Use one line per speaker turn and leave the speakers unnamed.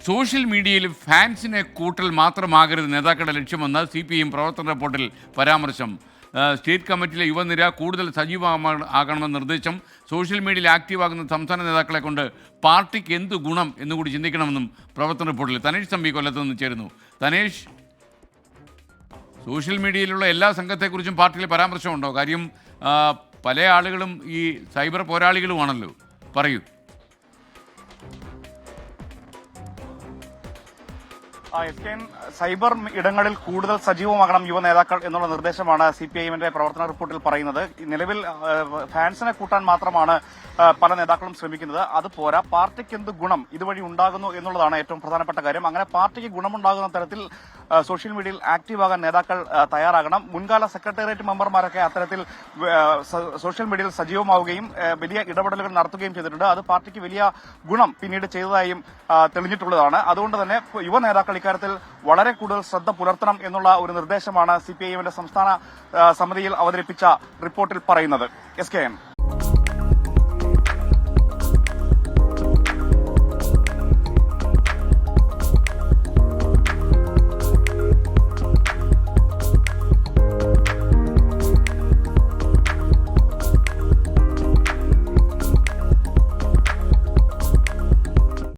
Social മീഡിയയിൽ ഫാൻസിനെ കൂട്ടൽ മാത്രമാകരുത് നേതാക്കളുടെ ലക്ഷ്യമെന്ന് CPM പ്രവർത്തന റിപ്പോർട്ടിൽ പരാമർശം. സ്റ്റേറ്റ് കമ്മിറ്റിയിലെ യുവനിര കൂടുതൽ സജീവമാകണമെന്ന നിർദ്ദേശം. സോഷ്യൽ മീഡിയയിൽ ആക്റ്റീവാകുന്ന സംസ്ഥാന നേതാക്കളെ കൊണ്ട് പാർട്ടിക്ക് എന്ത് ഗുണം എന്നുകൂടി ചിന്തിക്കണമെന്നും പ്രവർത്തന റിപ്പോർട്ടിൽ. തനേഷ് തമ്പി കൊല്ലത്ത് നിന്ന് ചേരുന്നു. തനേഷ്, സോഷ്യൽ മീഡിയയിലുള്ള എല്ലാ സംഘത്തെക്കുറിച്ചും പാർട്ടിയിൽ പരാമർശമുണ്ടോ? കാര്യം പല ആളുകളും ഈ സൈബർ പോരാളികളുമാണല്ലോ. പറയൂ.
സൈബർ ഇടങ്ങളിൽ കൂടുതൽ സജീവമാകണം യുവ നേതാക്കൾ എന്നുള്ള നിർദ്ദേശമാണ് CPIMന്റെ പ്രവർത്തന റിപ്പോർട്ടിൽ പറയുന്നത്. നിലവിൽ ഫാൻസിനെ കൂട്ടാൻ മാത്രമാണ് പല നേതാക്കളും ശ്രമിക്കുന്നത്. അത് പോരാ, പാർട്ടിക്ക് എന്ത് ഗുണം ഇതുവഴി ഉണ്ടാകുന്നു എന്നുള്ളതാണ് ഏറ്റവും പ്രധാനപ്പെട്ട കാര്യം. അങ്ങനെ പാർട്ടിക്ക് ഗുണമുണ്ടാകുന്ന തരത്തിൽ സോഷ്യൽ മീഡിയയിൽ ആക്റ്റീവാകാൻ നേതാക്കൾ തയ്യാറാകണം. മുൻകാല സെക്രട്ടേറിയറ്റ് മെമ്പർമാരൊക്കെ അത്തരത്തിൽ സോഷ്യൽ മീഡിയയിൽ സജീവമാവുകയും വലിയ ഇടപെടലുകൾ നടത്തുകയും ചെയ്തിട്ടുണ്ട്. അത് പാർട്ടിക്ക് വലിയ ഗുണം പിന്നീട് ചെയ്തതായും തെളിഞ്ഞിട്ടുള്ളതാണ്. അതുകൊണ്ട് തന്നെ യുവ നേതാക്കൾ ഇക്കാര്യത്തിൽ വളരെ കൂടുതൽ ശ്രദ്ധ പുലർത്തണം എന്നുള്ള ഒരു നിർദ്ദേശമാണ് CPIMന്റെ സംസ്ഥാന സമിതിയിൽ അവതരിപ്പിച്ച റിപ്പോർട്ടിൽ പറയുന്നത്. SKN.